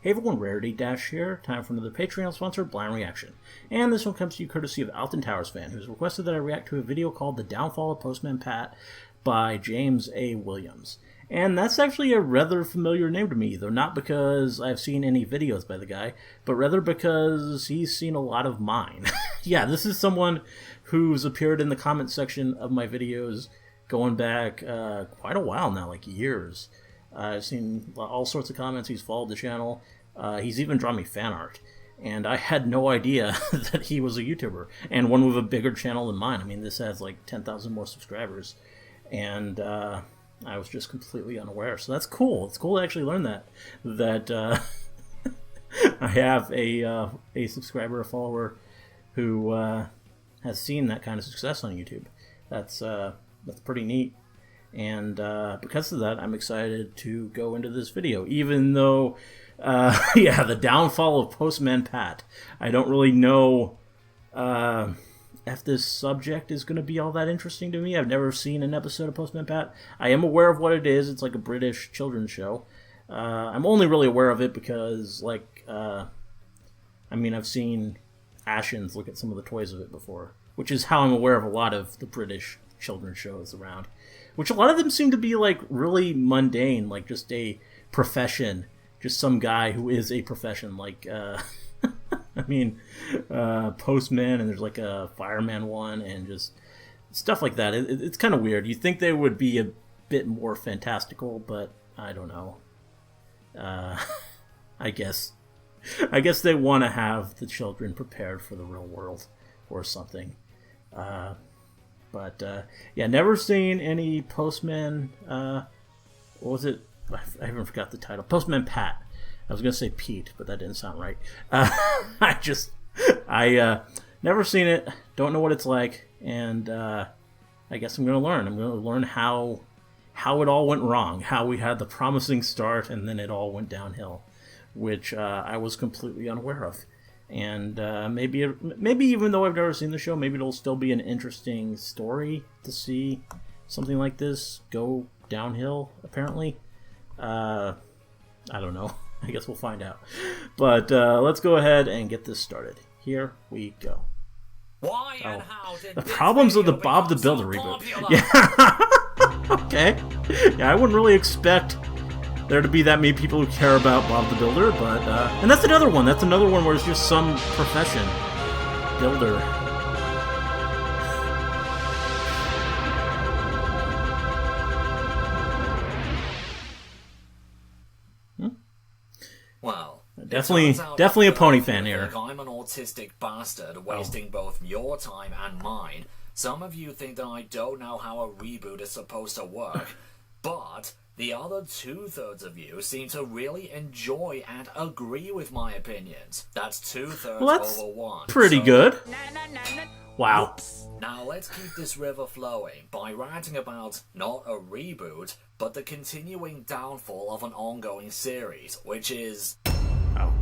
Hey everyone, Rarity Dash here. Time for another Patreon sponsored blind reaction. And this one comes to you courtesy of Alton Towers fan, who's requested that I react to a video called The Downfall of Postman Pat by James A. Williams. And that's actually a rather familiar name to me, though not because I've seen any videos by the guy, but rather because he's seen a lot of mine. Yeah, this is someone who's appeared in the comment section of my videos going back quite a while now, like years. I've seen all sorts of comments. He's followed the channel. He's even drawn me fan art. And I had no idea that he was a YouTuber. And one with a bigger channel than mine. I mean, this has like 10,000 more subscribers. And I was just completely unaware. So that's cool. It's cool to actually learn that I have a subscriber, a follower, who has seen that kind of success on YouTube. That's pretty neat. And because of that, I'm excited to go into this video, even though, yeah, the downfall of Postman Pat. I don't really know if this subject is going to be all that interesting to me. I've never seen an episode of Postman Pat. I am aware of what it is. It's like a British children's show. I'm only really aware of it because, like, I mean, I've seen Ashens look at some of the toys of it before, which is how I'm aware of a lot of the British children's shows around. Which a lot of them seem to be like really mundane, like just a profession, just some guy who is a profession, like I mean, postman, and there's like a fireman one, and just stuff like that. It's kind of weird. You'd think they would be a bit more fantastical, but I don't know. I guess they want to have the children prepared for the real world or something. But, yeah, never seen any Postman, what was it? I even forgot the title. Postman Pat. I was going to say Pete, but that didn't sound right. I never seen it, don't know what it's like, and I guess I'm going to learn. I'm going to learn how it all went wrong, how we had the promising start, and then it all went downhill, which I was completely unaware of. And maybe even though I've never seen the show, maybe it'll still be an interesting story to see something like this go downhill, apparently. I don't know. I guess we'll find out. But let's go ahead and get this started. Here we go. Why and how did the problems of the Bob the Builder reboot. Yeah. Okay. Yeah, I wouldn't really expect there to be that many people who care about Bob the Builder, but and that's another one. That's another one where it's just some profession builder. Well, definitely a pony fan here. I'm an autistic bastard wasting both your time and mine. Some of you think that I don't know how a reboot is supposed to work, but the other 2/3 of you seem to really enjoy and agree with my opinions. That's 2/3 over 1. Pretty good. Wow. Now let's keep this river flowing by ranting about not a reboot, but the continuing downfall of an ongoing series, which is... Oh.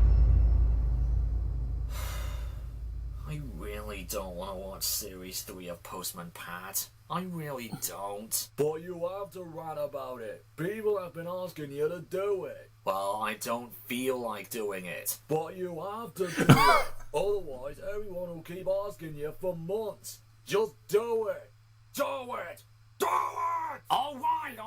I really don't want to watch Series 3 of Postman Pat. I really don't. But you have to rant about it. People have been asking you to do it. Well, I don't feel like doing it. But you have to do it. Otherwise, everyone will keep asking you for months. Just do it. Do it. Do it! Alright,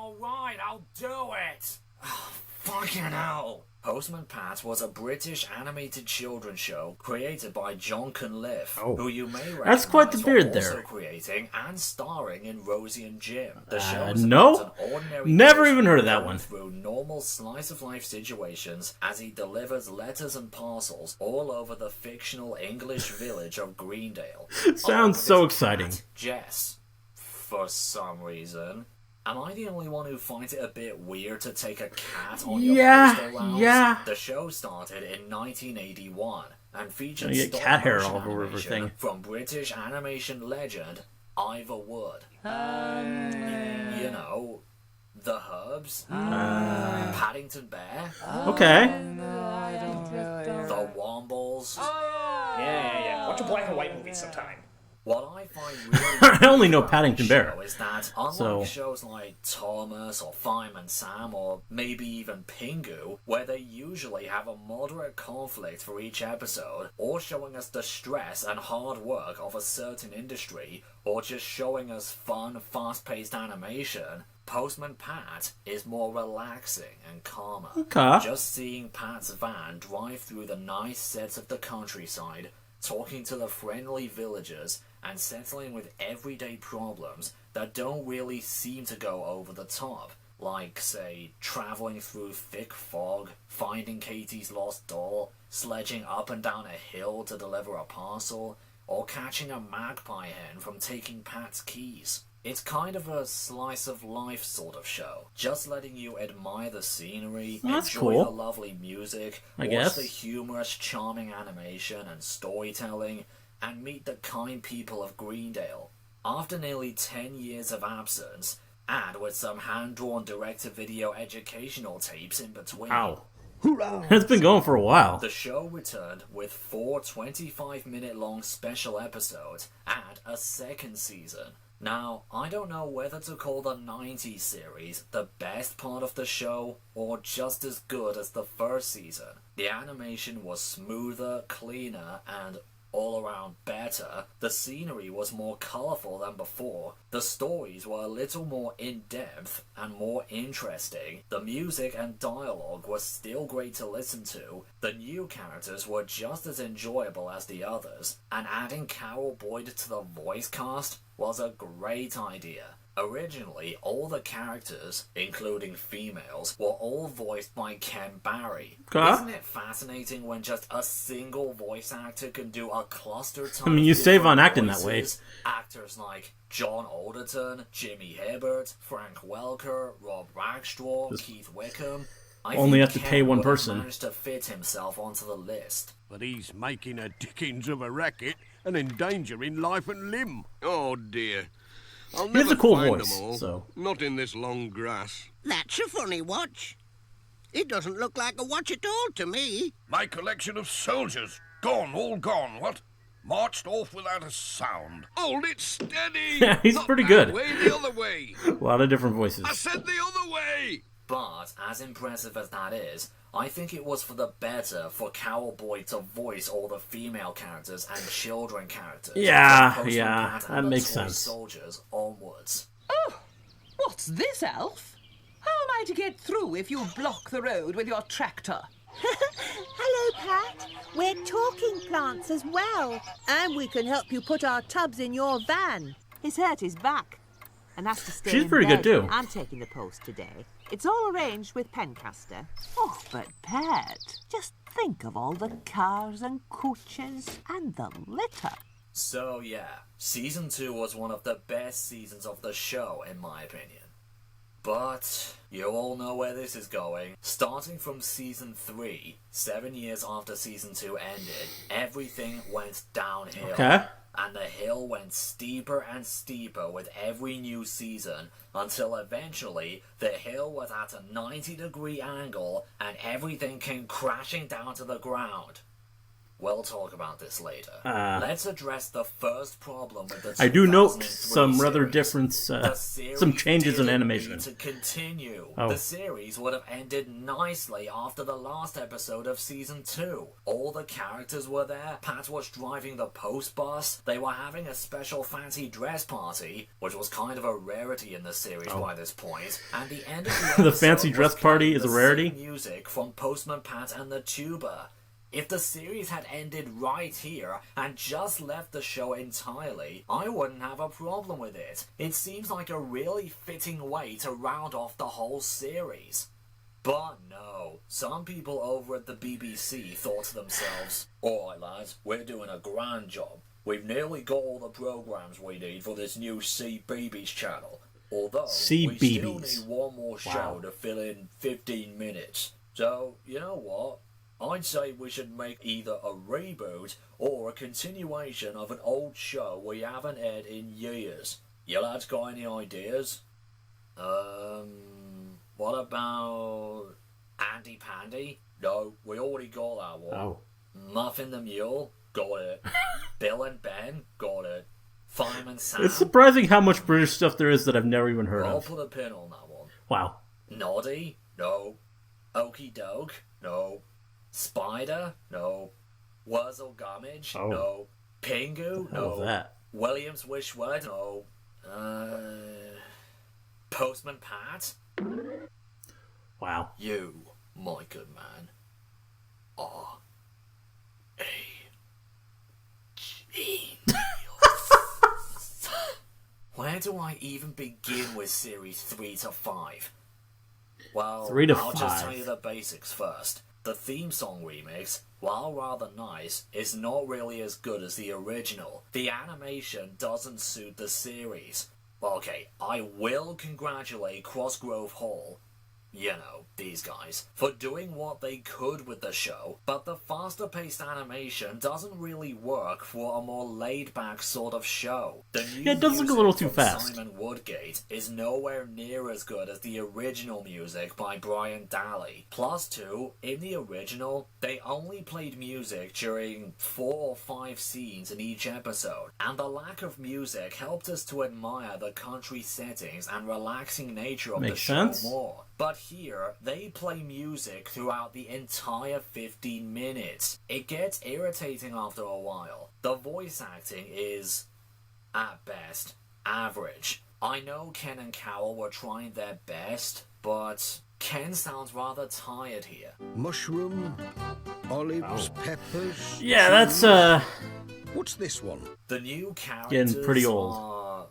I'll do it. Fucking hell. Postman Pat was a British animated children's show created by John Cunliffe, who you may recognize that's quite the beard for there. also creating and starring in Rosie and Jim. The show no, an ordinary never even heard of that one. Through normal slice-of-life situations as he delivers letters and parcels all over the fictional English village of Greendale. Sounds so exciting. Jess, for some reason. Am I the only one who finds it a bit weird to take a cat on your postal allowance? Yeah. The show started in 1981 and featured you get cat hair all over everything from British animation legend Ivor Wood. You know, the Herbs, Paddington Bear, okay, the Wombles. Yeah. Watch a black and white movie sometime. What I find really I only know about Paddington this Bear. show is that unlike So- shows like Thomas or Fireman Sam or maybe even Pingu, where they usually have a moderate conflict for each episode, or showing us the stress and hard work of a certain industry, or just showing us fun, fast-paced animation, Postman Pat is more relaxing and calmer. Okay. Just seeing Pat's van drive through the nice sets of the countryside, talking to the friendly villagers, and settling with everyday problems that don't really seem to go over the top, like, say, traveling through thick fog, finding Katie's lost doll, sledging up and down a hill to deliver a parcel, or catching a magpie hen from taking Pat's keys. It's kind of a slice of life sort of show, just letting you admire the scenery, That's enjoy cool. the lovely music, I watch guess. the humorous, charming animation and storytelling, and meet the kind people of Greendale. After nearly 10 years of absence, and with some hand-drawn direct-to-video educational tapes in between, Ow. It's been going for a while. the show returned with 4 25-minute-long special episodes and a second season. Now, I don't know whether to call the 90s series the best part of the show or just as good as the first season. The animation was smoother, cleaner, and all around better. The scenery was more colourful than before. The stories were a little more in-depth and more interesting. The music and dialogue was still great to listen to. The new characters were just as enjoyable as the others. And adding Carol Boyd to the voice cast was a great idea. Originally, all the characters, including females, were all voiced by Ken Barry. Okay. Isn't it fascinating when just a single voice actor can do a cluster ton I mean, you of save on different acting that way. voices? Actors like John Alderton, Jimmy Hibbert, Frank Welker, Rob Rackstraw, Keith Wickham. I Only think have to Ken pay one would have person. managed to fit himself onto the list. But he's making a dickens of a racket and endangering life and limb. Oh dear. I'll He has never a cool find voice, them all. so- Not in this long grass. That's a funny watch. It doesn't look like a watch at all to me. My collection of soldiers. Gone, all gone, what? Marched off without a sound. Hold it steady! Yeah, he's Not pretty that good. way, the other way. A lot of different voices. I said the other way! But, as impressive as that is, I think it was for the better for Carol Boyd to voice all the female characters and children characters. Yeah, from Postman yeah, Pat and that the makes Toy sense. Soldiers onwards. What's this, Elf? How am I to get through if you block the road with your tractor? Hello, Pat. We're talking plants as well. And we can help you put our tubs in your van. He's hurt his back and has to stay She's in pretty bed. good, too. I'm taking the post today. It's all arranged with Pencaster. Oh, but Pet, just think of all the cars and coaches and the litter. So yeah, Season 2 was one of the best seasons of the show, in my opinion. But you all know where this is going. Starting from Season 3, 7 years after Season 2 ended, everything went downhill. Okay. And the hill went steeper and steeper with every new season, until eventually the hill was at a 90-degree angle and everything came crashing down to the ground. We'll talk about this later. Let's address the first problem with the I do note 2003 some rather series. difference, The series some changes in didn't animation. need to continue. Oh. The series would have ended nicely after the last episode of Season 2. All the characters were there. Pat was driving the post bus. They were having a special fancy dress party, which was kind of a rarity in the series by this point. And the end of the episode The fancy was dress party playing is a the rarity? same music from Postman Pat and the Tuba. If the series had ended right here and just left the show entirely, I wouldn't have a problem with it. It seems like a really fitting way to round off the whole series. But no, some people over at the BBC thought to themselves, "Alright lads, we're doing a grand job. We've nearly got all the programmes we need for this new CBeebies channel. Although, we still CBeebies. need one more show to fill in 15 minutes. So, you know what? I'd say we should make either a reboot or a continuation of an old show we haven't aired in years. You lads got any ideas? What about Andy Pandy? No, we already got that one. Oh. Muffin the Mule? Got it. Bill and Ben? Got it. Fireman Sam. It's surprising how much British stuff there is that I've never even heard I'll of. put a pin on that one. Wow. Noddy? No. Okie Doke? No. Spider? No. Wurzel Gummidge? Oh. No. Pingu? How was No. that? Williams Wishwood? No. Postman Pat? Wow. You, my good man, are a genius. Where do I even begin with series 3 to 5? Well, 3 to I'll 5. just tell you the basics first. The theme song remix, while rather nice, is not really as good as the original. The animation doesn't suit the series. Well, okay, I will congratulate Crossgrove Hall, you know, these guys, for doing what they could with the show, but the faster-paced animation doesn't really work for a more laid-back sort of show. The new Yeah, it does look a music little too from fast. Simon Woodgate is nowhere near as good as the original music by Brian Daly. Plus two, in the original, they only played music during 4 or 5 scenes in each episode, and the lack of music helped us to admire the country settings and relaxing nature of the Makes show sense. more. But here, they play music throughout the entire 15 minutes. It gets irritating after a while. The voice acting is, at best, average. I know Ken and Carol were trying their best, but Ken sounds rather tired here. Mushroom, olives, peppers. Yeah, that's, What's this one? The new characters Getting pretty old. are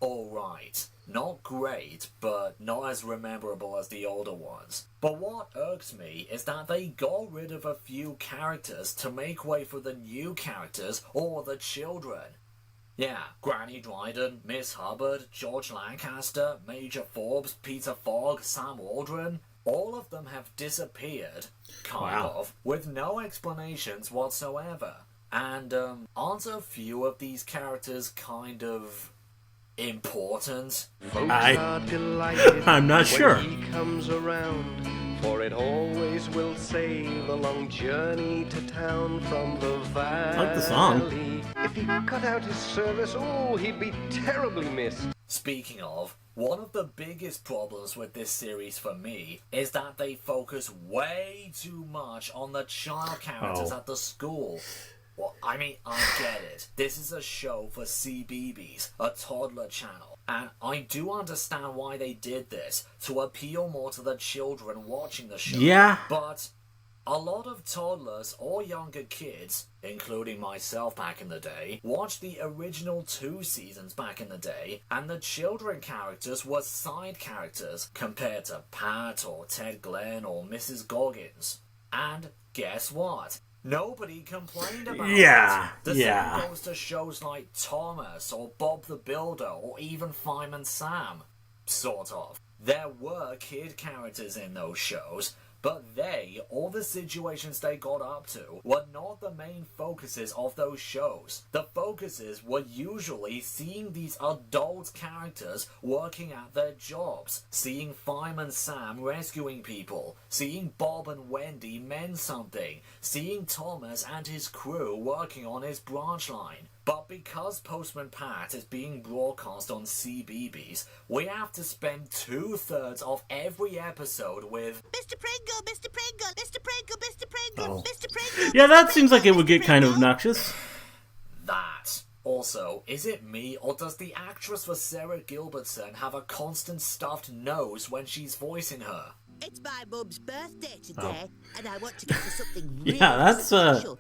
alright. Not great, but not as memorable as the older ones. But what irks me is that they got rid of a few characters to make way for the new characters or the children. Yeah, Granny Dryden, Miss Hubbard, George Lancaster, Major Forbes, Peter Fogg, Sam Waldron. All of them have disappeared, kind Wow. of, with no explanations whatsoever. And aren't a few of these characters kind of important? I'm not sure. He comes around, for it always will save a long journey to town from the valley. I like the song. If he cut out his service, oh, he'd be terribly missed. Speaking of, one of the biggest problems with this series for me is that they focus way too much on the child characters Oh. at the school. Well, I mean, I get it. This is a show for CBeebies, a toddler channel. And I do understand why they did this, to appeal more to the children watching the show. Yeah. But a lot of toddlers or younger kids, including myself back in the day, watched the original 2 seasons back in the day, and the children characters were side characters compared to Pat or Ted Glenn or Mrs. Goggins. And guess what? Nobody complained about Yeah, it. The yeah. same goes to shows like Thomas or Bob the Builder or even Fireman Sam. Sort of. There were kid characters in those shows, but they, or the situations they got up to, were not the main focuses of those shows. The focuses were usually seeing these adult characters working at their jobs, seeing Fireman Sam rescuing people, seeing Bob and Wendy mend something, seeing Thomas and his crew working on his branch line. But because Postman Pat is being broadcast on CBeebies, we have to spend 2/3 of every episode with Mr. Pringle, Mr. Pringle, Mr. Pringle, Mr. Pringle, Oh. Mr. Pringle. Yeah, Mr. that seems like it Pringle, would get Mr. kind of Pringle. obnoxious. that. Also, is it me, or does the actress for Sarah Gilbertson have a constant stuffed nose when she's voicing her? It's my mum's birthday today, and I want to get her something really Yeah, that's, special.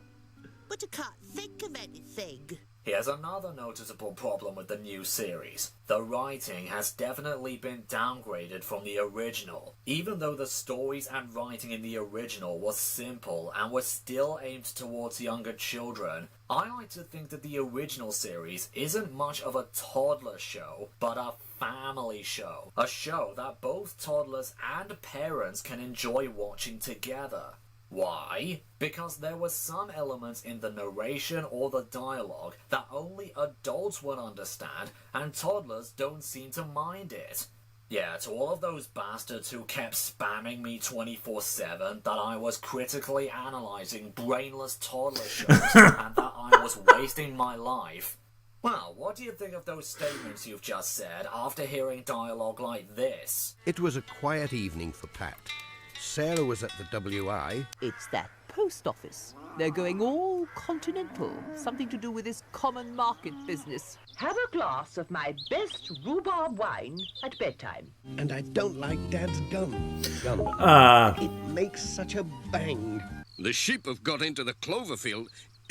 But I can't think of anything. Here's another noticeable problem with the new series. The writing has definitely been downgraded from the original. Even though the stories and writing in the original was simple and was still aimed towards younger children, I like to think that the original series isn't much of a toddler show, but a family show. A show that both toddlers and parents can enjoy watching together. Why? Because there were some elements in the narration or the dialogue that only adults would understand, and toddlers don't seem to mind it. Yeah, to all of those bastards who kept spamming me 24/7 that I was critically analysing brainless toddler shows and that I was wasting my life, Well, what do you think of those statements you've just said after hearing dialogue like this? It was a quiet evening for Pat. Sarah was at the WI. It's that post office. They're going all continental. Something to do with this common market business. Have a glass of my best rhubarb wine at bedtime. And I don't like Dad's gum. It makes such a bang. The sheep have got into the clover field.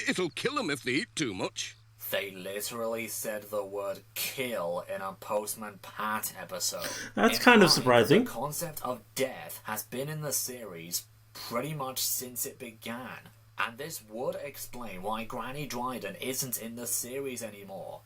It'll kill them if they eat too much. They literally said the word kill in a Postman Pat episode. That's kind of surprising. The concept of death has been in the series pretty much since it began. And this would explain why Granny Dryden isn't in the series anymore.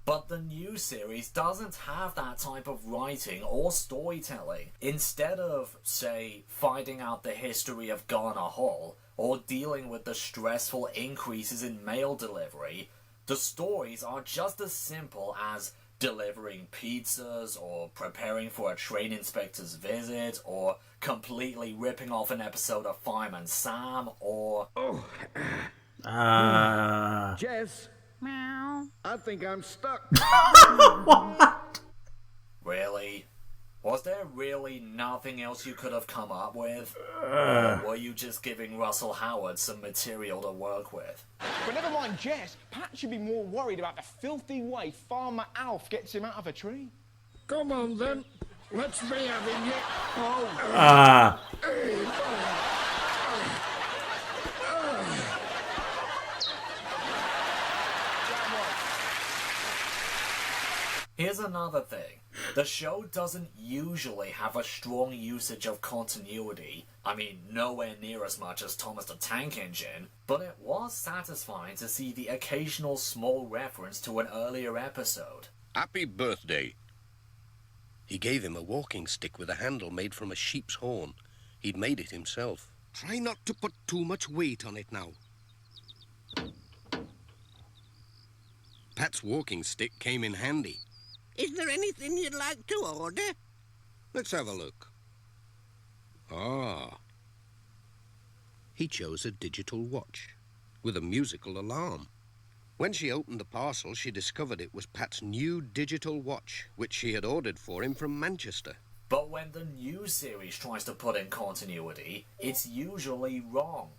But the new series doesn't have that type of writing or storytelling. Instead of, say, finding out the history of Garner Hall, or dealing with the stressful increases in mail delivery, the stories are just as simple as delivering pizzas, or preparing for a train inspector's visit, or completely ripping off an episode of Fireman Sam, or... Jess? Meow. I think I'm stuck. What? Really? Was there really nothing else you could have come up with? Or were you just giving Russell Howard some material to work with? But never mind Jess, Pat should be more worried about the filthy way Farmer Alf gets him out of a tree. Come on then. Let's be having it. Here's another thing. The show doesn't usually have a strong usage of continuity. I mean, nowhere near as much as Thomas the Tank Engine, but it was satisfying to see the occasional small reference to an earlier episode. Happy birthday. He gave him a walking stick with a handle made from a sheep's horn. He'd made it himself. Try not to put too much weight on it now. Pat's walking stick came in handy. Is there anything you'd like to order? Let's have a look. He chose a digital watch with a musical alarm. When she opened the parcel, she discovered it was Pat's new digital watch, which she had ordered for him from Manchester. But when the new series tries to put in continuity, it's usually wrong.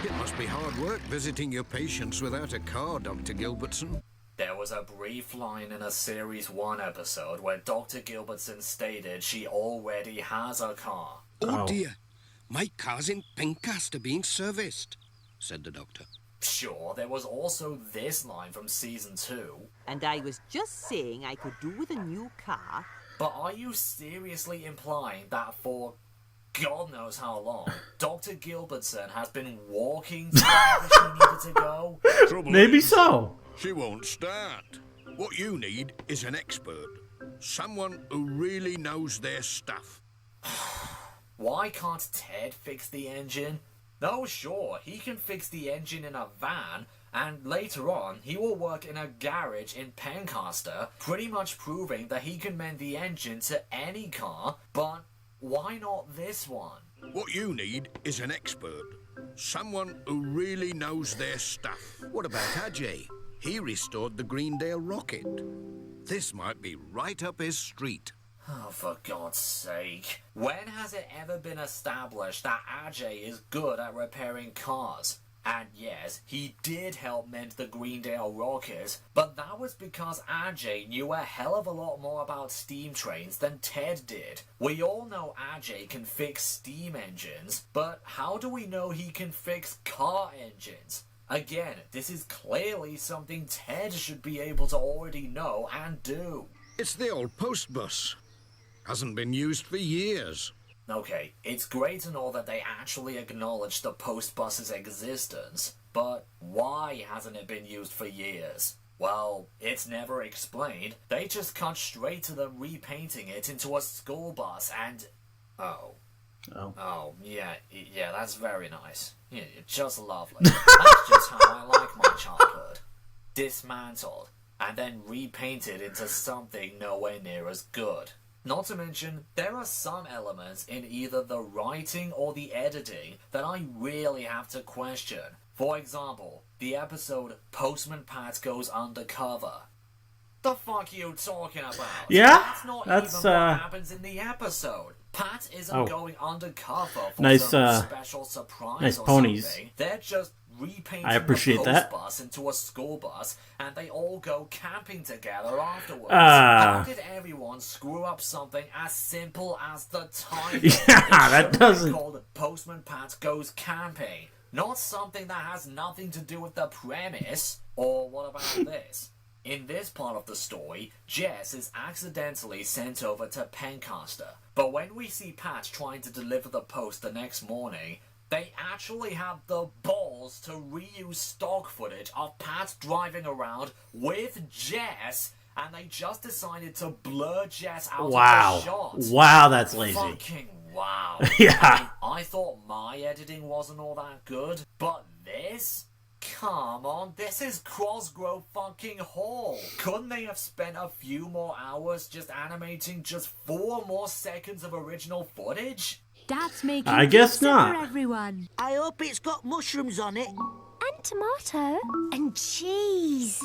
It must be hard work visiting your patients without a car, Dr. Gilbertson. There was a brief line in a Series 1 episode where Dr. Gilbertson stated she already has a car. Oh dear, my car's in Pencaster being serviced, said the doctor. Sure, there was also this line from Season 2. And I was just saying I could do with a new car. But are you seriously implying that for God knows how long, Dr. Gilbertson has been walking to wherever she needed to go? Maybe so. She won't start. What you need is an expert. Someone who really knows their stuff. Why can't Ted fix the engine? No, sure, he can fix the engine in a van, and later on, he will work in a garage in Pencaster, pretty much proving that he can mend the engine to any car, but why not this one? What you need is an expert. Someone who really knows their stuff. What about Ajay? He restored the Greendale rocket. This might be right up his street. Oh, for God's sake. When has it ever been established that Ajay is good at repairing cars? And yes, he did help mend the Greendale rocket, but that was because Ajay knew a hell of a lot more about steam trains than Ted did. We all know Ajay can fix steam engines, but how do we know he can fix car engines? Again, this is clearly something Ted should be able to already know and do. It's the old post bus. Hasn't been used for years. Okay, it's great and all that they actually acknowledge the post bus's existence, but why hasn't it been used for years? Well, it's never explained. They just cut straight to them repainting it into a school bus and... Oh, yeah, that's very nice. Yeah, just lovely. That's just how I like my childhood. Dismantled, and then repainted into something nowhere near as good. Not to mention, there are some elements in either the writing or the editing that I really have to question. For example, the episode Postman Pat Goes Undercover. The fuck are you talking about? Yeah? That's not That's, even what happens in the episode. Pat isn't going undercover for some special surprise nice or ponies. something. They're just repainting I appreciate the post that. bus into a school bus, and they all go camping together afterwards. How did everyone screw up something as simple as the title? Yeah, that doesn't... called Postman Pat Goes Camping. Not something that has nothing to do with the premise. Or what about this? In this part of the story, Jess is accidentally sent over to Pencaster. But when we see Pat trying to deliver the post the next morning, they actually have the balls to reuse stock footage of Pat driving around with Jess, and they just decided to blur Jess out of the shot. Wow, that's lazy. Fucking wow. Yeah. I thought my editing wasn't all that good, but this? Come on, this is Crossgrove fucking Hall. Couldn't they have spent a few more hours just animating just 4 more seconds of original footage? Dad's making I guess pizza not. for everyone. I hope it's got mushrooms on it. And tomato. And cheese.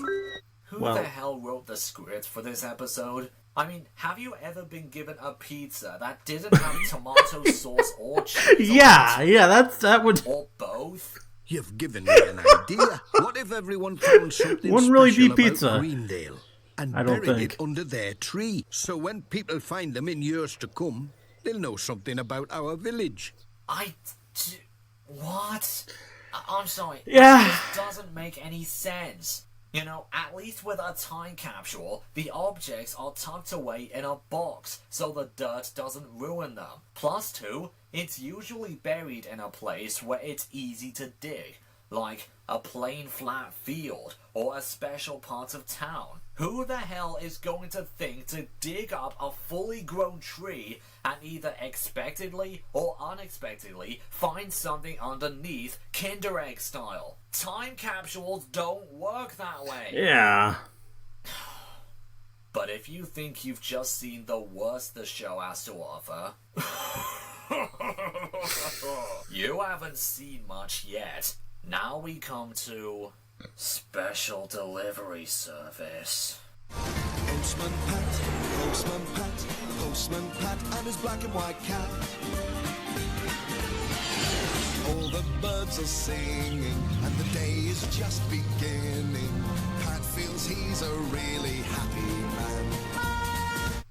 Who the hell wrote the script for this episode? I mean, have you ever been given a pizza that didn't have tomato sauce or cheese? Yeah, that would... Or both? You've given me an idea. What if everyone found something Wouldn't special really be about pizza. Greendale and I don't buried think. it under their tree? So when people find them in years to come, they'll know something about our village. What? I'm sorry. Yeah. This doesn't make any sense. You know, at least with a time capsule, the objects are tucked away in a box so the dirt doesn't ruin them. Plus 2, it's usually buried in a place where it's easy to dig, like a plain flat field or a special part of town. Who the hell is going to think to dig up a fully grown tree and either expectedly or unexpectedly find something underneath Kinder Egg style? Time capsules don't work that way. Yeah. But if you think you've just seen the worst the show has to offer, you haven't seen much yet. Now we come to special delivery service. Postman Pat, Postman Pat, Postman Pat and his black and white cat. All the birds are singing and the day is just beginning. Pat feels he's a really happy man.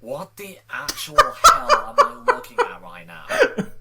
What the actual hell am I looking at right now?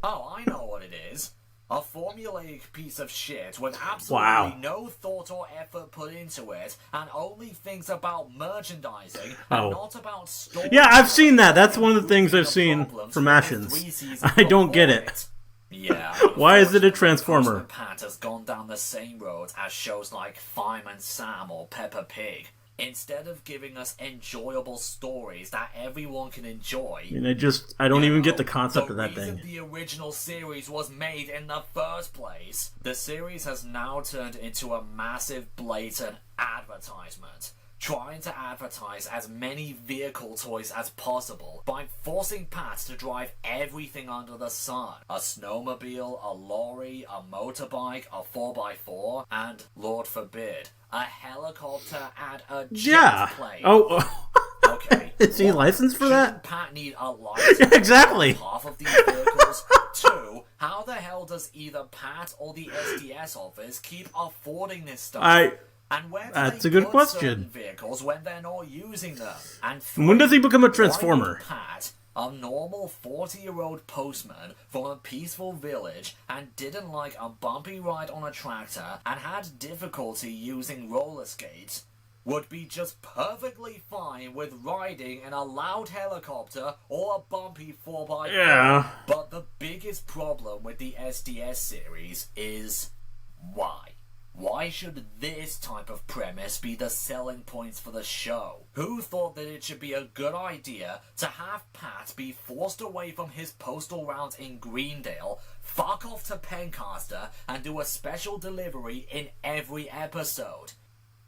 Oh, I know what it is. A formulaic piece of shit with absolutely no thought or effort put into it, and only thinks about merchandising and not about story. Yeah, I've seen that. That's one of the things I've seen from Ashens. I don't get it. Yeah. Why is it a Transformer? Pat has gone down the same road as shows like Fireman Sam or Peppa Pig. Instead of giving us enjoyable stories that everyone can enjoy. I mean, I don't even get the concept of that The thing. reason the original series was made in the first place. The series has now turned into a massive, blatant advertisement. Trying to advertise as many vehicle toys as possible by forcing Pat to drive everything under the sun. A snowmobile, a lorry, a motorbike, a 4x4, and, Lord forbid, a helicopter and a jet plane. Okay. Is he licensed for that? Shouldn't Pat need a license? Yeah, exactly. For half of these vehicles? 2, how the hell does either Pat or the SDS office keep affording this stuff? And where That's do a they good put question. certain vehicles when they're not using them? And 3, When does he become a Transformer? why would Pat, a normal 40-year-old postman from a peaceful village and didn't like a bumpy ride on a tractor and had difficulty using roller skates, would be just perfectly fine with riding in a loud helicopter or a bumpy 4x4. Yeah. But the biggest problem with the SDS series is why? Why should this type of premise be the selling points for the show? Who thought that it should be a good idea to have Pat be forced away from his postal route in Greendale, fuck off to Pencaster, and do a special delivery in every episode?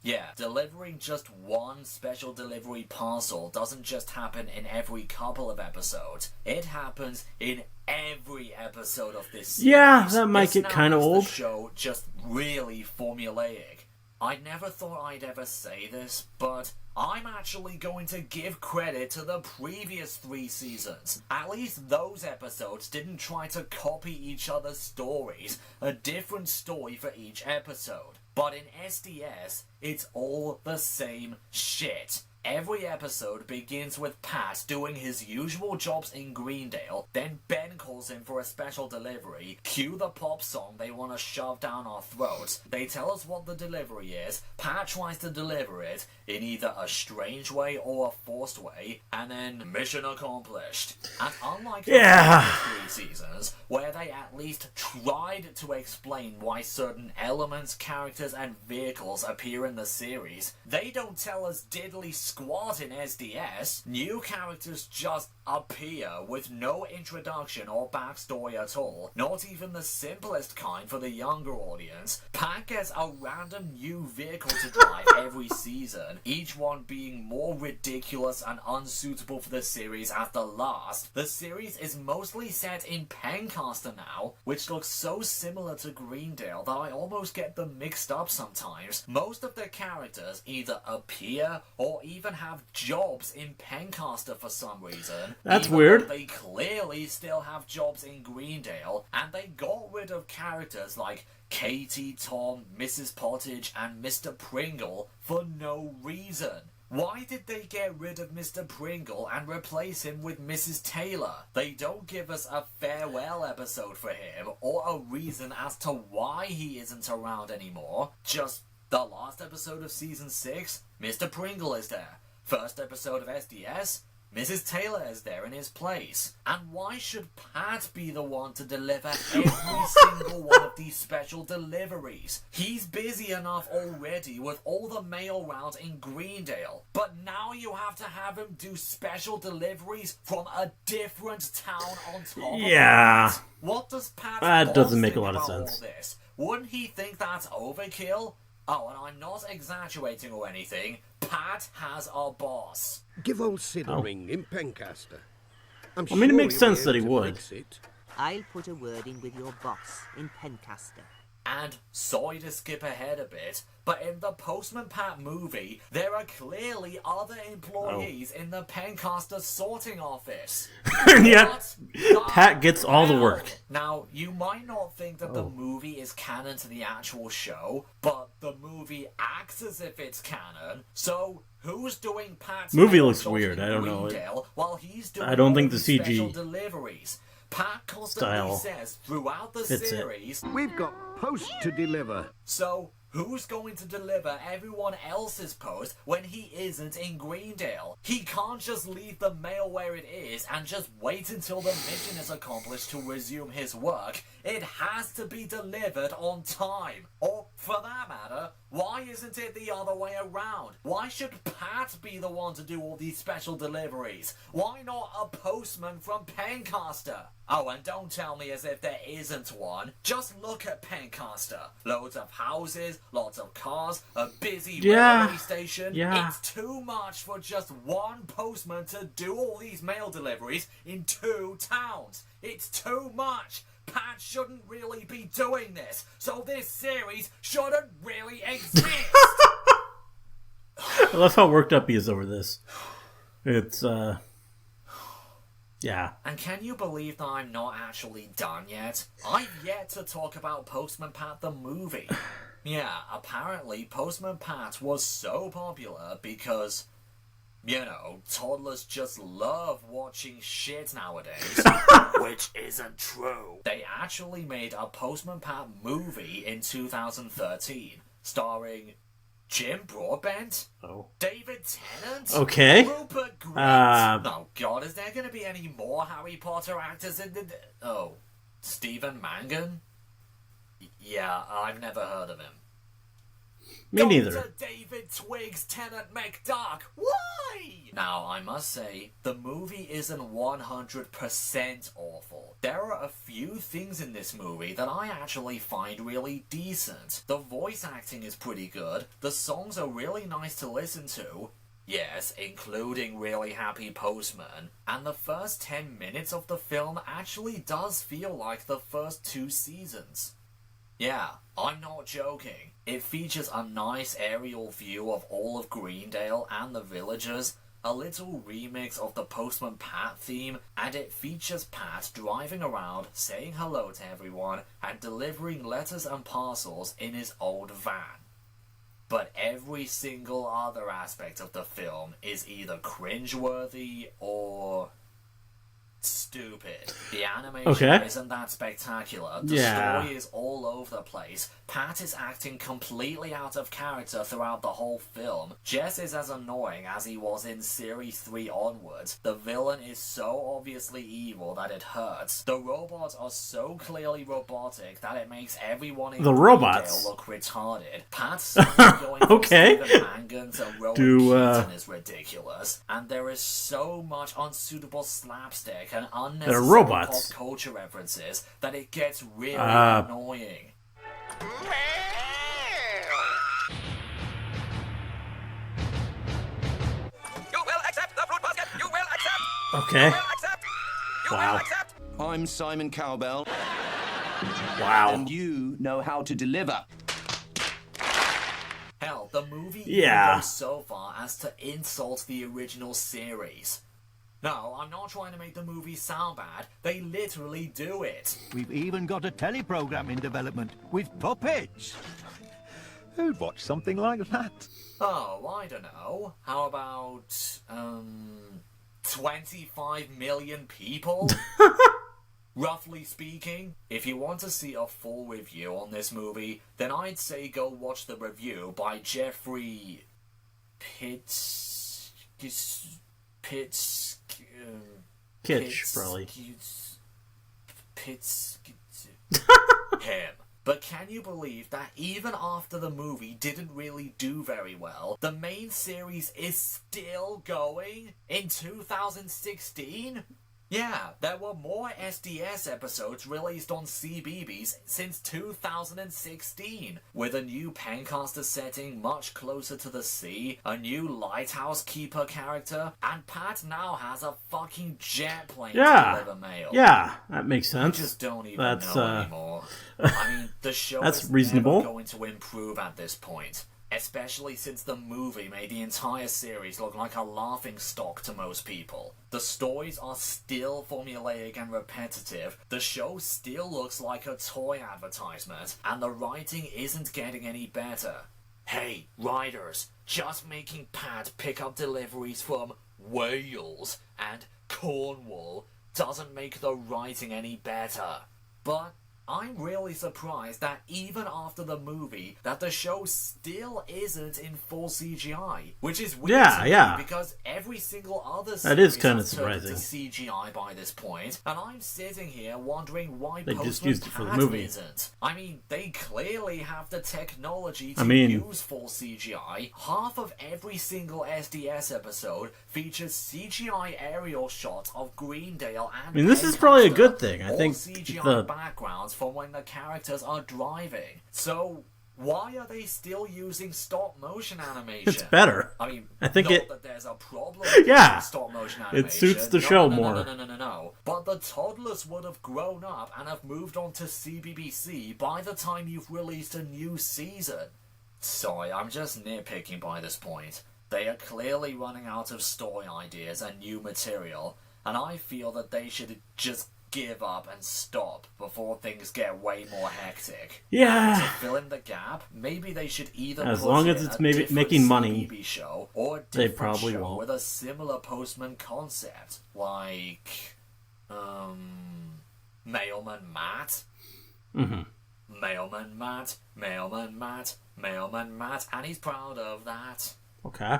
Yeah, delivering just one special delivery parcel doesn't just happen in every couple of episodes. It happens in every episode of this series. Yeah, that might This get kind of now makes old. the show just really formulaic. I never thought I'd ever say this, but I'm actually going to give credit to the previous 3 seasons. At least those episodes didn't try to copy each other's stories, a different story for each episode. But in SDS, it's all the same shit. Every episode begins with Pat doing his usual jobs in Greendale, then Ben calls him for a special delivery, cue the pop song they want to shove down our throats, they tell us what the delivery is, Pat tries to deliver it in either a strange way or a forced way, and then mission accomplished. And unlike the previous 3 seasons, where they at least tried to explain why certain elements, characters, and vehicles appear in the series, they don't tell us diddly squat in SDS. New characters just appear with no introduction or backstory at all, not even the simplest kind for the younger audience. Pat gets a random new vehicle to drive every season, each one being more ridiculous and unsuitable for the series at the last. The series is mostly set in Pencaster now, which looks so similar to Greendale that I almost get them mixed up sometimes. Most of the characters either appear or even have jobs in Pencaster for some reason. That's even weird. though they clearly still have jobs in Greendale, and they got rid of characters like Katie, Tom, Mrs. Pottage, and Mr. Pringle for no reason. Why did they get rid of Mr. Pringle and replace him with Mrs. Taylor? They don't give us a farewell episode for him, or a reason as to why he isn't around anymore. Just the last episode of Season 6, Mr. Pringle is there. First episode of SDS, Mrs. Taylor is there in his place. And why should Pat be the one to deliver every single one of these special deliveries? He's busy enough already with all the mail rounds in Greendale. But now you have to have him do special deliveries from a different town on top of Yeah. it. What does Pat That doesn't make a think lot of about sense. all this? Wouldn't he think that's overkill? Oh, and I'm not exaggerating or anything. Pat has a boss. Give old Sid a ring in Pencaster. I'm I mean, it sure makes he'll sense be that he able to would. fix it. I'll put a word in with your boss in Pencaster. And sorry to skip ahead a bit, but in the Postman Pat movie, there are clearly other employees in the Pencaster sorting office. Yeah. What the Pat gets all the hell? work. Now, you might not think that the movie is canon to the actual show, but the movie acts as if it's canon. So, who's doing Pat's Movie mail looks shots weird. in I don't know. Greendale while he's doing I don't all think the these special CG deliveries? Pat constantly style says throughout the fits it. series, We've got post to deliver. so who's going to deliver everyone else's post when he isn't in Greendale? He can't just leave the mail where it is and just wait until the mission is accomplished to resume his work. It has to be delivered on time. Or, for that matter, why isn't it the other way around? Why should Pat be the one to do all these special deliveries? Why not a postman from Pencaster? Oh, and don't tell me as if there isn't one. Just look at Pencaster. Loads of houses, lots of cars, a busy railway station. Yeah. It's too much for just one postman to do all these mail deliveries in 2 towns. It's too much. Pat shouldn't really be doing this, so this series shouldn't really exist. I love how worked up he is over this. It's, yeah. And can you believe that I'm not actually done yet? I've yet to talk about Postman Pat the movie. Yeah, apparently Postman Pat was so popular because, you know, toddlers just love watching shit nowadays. Which isn't true. They actually made a Postman Pat movie in 2013, starring Jim Broadbent, David Tennant, Okay. Rupert Grint. Oh god, is there going to be any more Harry Potter actors in the... Oh, Stephen Mangan? Yeah, I've never heard of him. Me neither. Dr. David Twigs Tenant McDuck. Why? Now, I must say, the movie isn't 100% awful. There are a few things in this movie that I actually find really decent. The voice acting is pretty good, the songs are really nice to listen to, yes, including Really Happy Postman, and the first 10 minutes of the film actually does feel like the first 2 seasons. Yeah, I'm not joking. It features a nice aerial view of all of Greendale and the villagers, a little remix of the Postman Pat theme, and it features Pat driving around, saying hello to everyone, and delivering letters and parcels in his old van. But every single other aspect of the film is either cringeworthy or stupid. The animation isn't that spectacular. The story is all over the place. Pat is acting completely out of character throughout the whole film. Jess is as annoying as he was in Series 3 onwards. The villain is so obviously evil that it hurts. The robots are so clearly robotic that it makes everyone in Greendale look retarded. Pat's going from Stephen Mangan to Rowan Keaton is ridiculous. And there is so much unsuitable slapstick and unnecessary pop culture references that it gets really annoying. You will accept the fruit basket. You will accept. Okay. You will accept. You Wow. will accept. I'm Simon Cowbell. Wow. And you know how to deliver. Hell, the movie Yeah. goes so far as to insult the original series. No, I'm not trying to make the movie sound bad. They literally do it. We've even got a teleprogram in development with puppets. Who'd watch something like that? Oh, I don't know. How about, 25 million people? Roughly speaking. If you want to see a full review on this movie, then I'd say go watch the review by Jeffrey Kitsch, probably. Him. But can you believe that even after the movie didn't really do very well, the main series is still going in 2016? Yeah, there were more SDS episodes released on CBeebies since 2016, with a new pencaster setting much closer to the sea, a new lighthouse keeper character, and Pat now has a fucking jet plane to deliver mail. Yeah, that makes sense. We just don't even know anymore. I mean, the show that's is reasonable. never going to improve at this point. Especially since the movie made the entire series look like a laughing stock to most people. The stories are still formulaic and repetitive, the show still looks like a toy advertisement, and the writing isn't getting any better. Hey, writers, just making Pat pick up deliveries from Wales and Cornwall doesn't make the writing any better. But I'm really surprised that even after the movie, that the show still isn't in full CGI, which is weird to me because every single other series has turned to CGI by this point, and I'm sitting here wondering why Postman Pat isn't. I mean, they clearly have the technology to use full CGI. Half of every single SDS episode features CGI aerial shots of Greendale and this is probably a good thing. I think CGI backgrounds from when the characters are driving. So why are they still using stop motion animation? It's better. I mean, I think not that there's a problem with using stop motion animation. It suits the show more. No. But the toddlers would have grown up and have moved on to CBBC by the time you've released a new season. Sorry, I'm just nitpicking by this point. They are clearly running out of story ideas and new material, and I feel that they should just give up and stop before things get way more hectic. Yeah. And to fill in the gap, maybe they should either as long as it's maybe making money, show or a they different probably show won't. with a similar Postman concept, like Mailman Matt. Mm-hmm. Mailman Matt, Mailman Matt, Mailman Matt, and he's proud of that. Okay.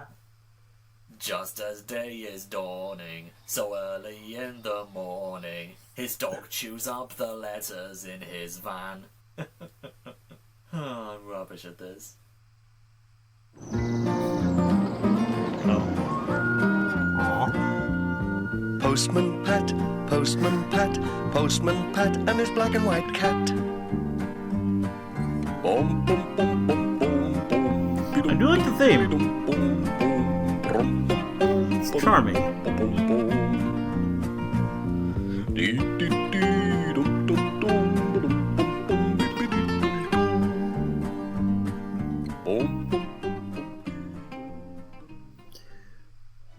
Just as day is dawning, so early in the morning, his dog chews up the letters in his van. I'm rubbish at this. Postman Pat, Postman Pat, Postman Pat, and his black and white cat. I do like the theme. It's charming.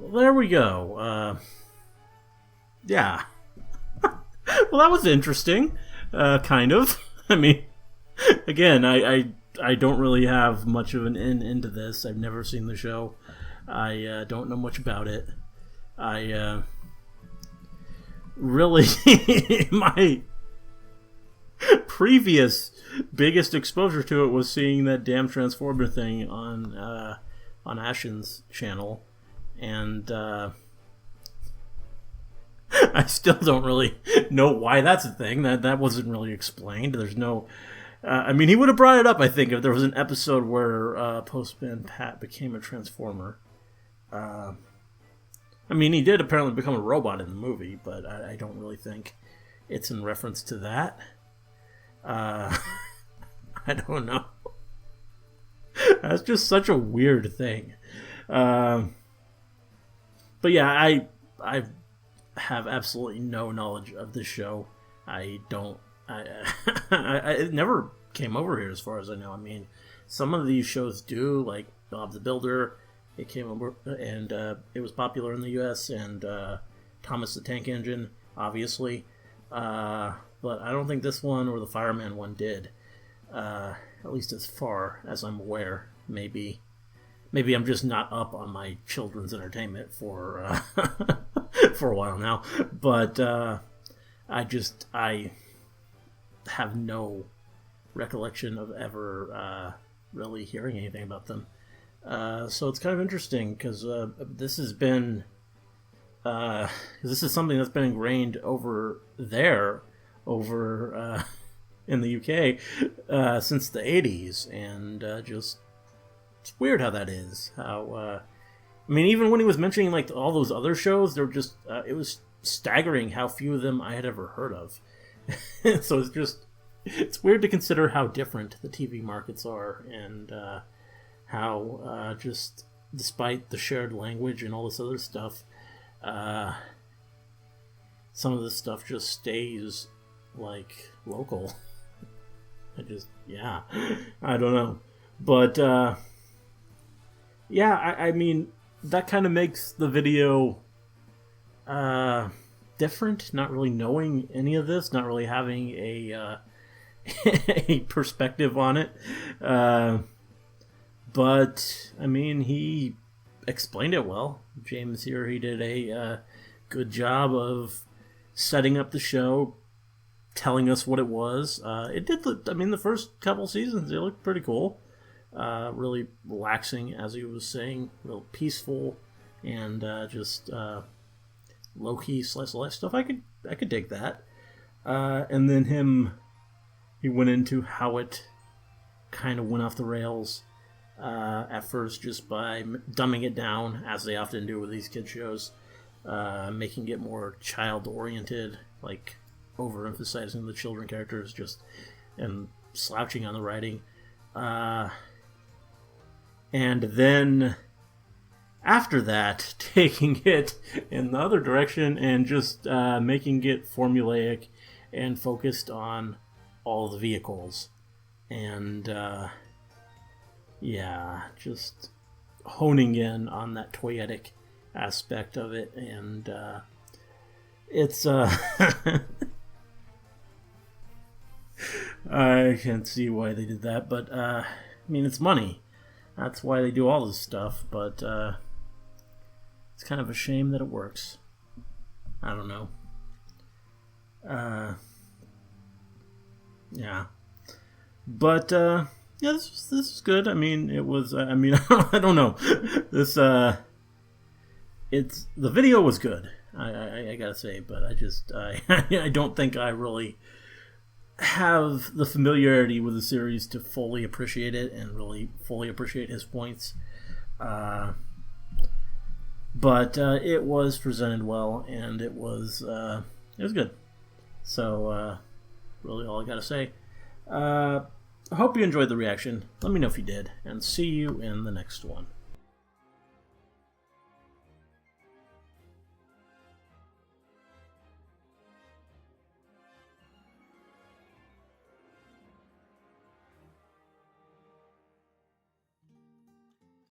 Well, there we go. Yeah. Well, that was interesting. Kind of. I mean, again, I don't really have much of an into this. I've never seen the show. I don't know much about it. I really my previous biggest exposure to it was seeing that damn Transformer thing on Ashen's channel, and I still don't really know why that's a thing. That wasn't really explained. There's no. I mean, he would have brought it up, I think, if there was an episode where Postman Pat became a Transformer. I mean, he did apparently become a robot in the movie, but I don't really think it's in reference to that. I don't know. That's just such a weird thing. But yeah, I have absolutely no knowledge of this show. It never came over here as far as I know. I mean, some of these shows do, like Bob the Builder. It came over, and it was popular in the U.S., and Thomas the Tank Engine, obviously. But I don't think this one or the Fireman one did, at least as far as I'm aware. Maybe I'm just not up on my children's entertainment for for a while now. But I have no recollection of ever really hearing anything about them. So it's kind of interesting because this has been this is something that's been ingrained over there, in the UK since the 80s, and just it's weird how that is. How I mean, even when he was mentioning like all those other shows, they're just it was staggering how few of them I had ever heard of. So it's weird to consider how different the TV markets are, and how just despite the shared language and all this other stuff, some of this stuff just stays like local. I don't know, but I mean that kind of makes the video different. Not really knowing any of this, not really having a a perspective on it. But, I mean, he explained it well. James here, he did a good job of setting up the show, telling us what it was. It did look, I mean, the first couple seasons, they looked pretty cool. Really relaxing, as he was saying, real peaceful, and just low-key slice of life stuff. I could dig that. And then he went into how it kind of went off the rails. At first, just by dumbing it down, as they often do with these kid shows, making it more child-oriented, like overemphasizing the children characters, and slouching on the writing. And then, after that, taking it in the other direction and just making it formulaic and focused on all the vehicles. And, just honing in on that toyetic aspect of it, and it's I can't see why they did that, but I mean, it's money. That's why they do all this stuff, but it's kind of a shame that it works. I don't know. But this is good. I mean, it was. I mean, I don't know. This it's the video was good. I gotta say, but I don't think I really have the familiarity with the series to fully appreciate it and really fully appreciate his points. But it was presented well, and it was good. So, really all I gotta say. I hope you enjoyed the reaction. Let me know if you did, and see you in the next one.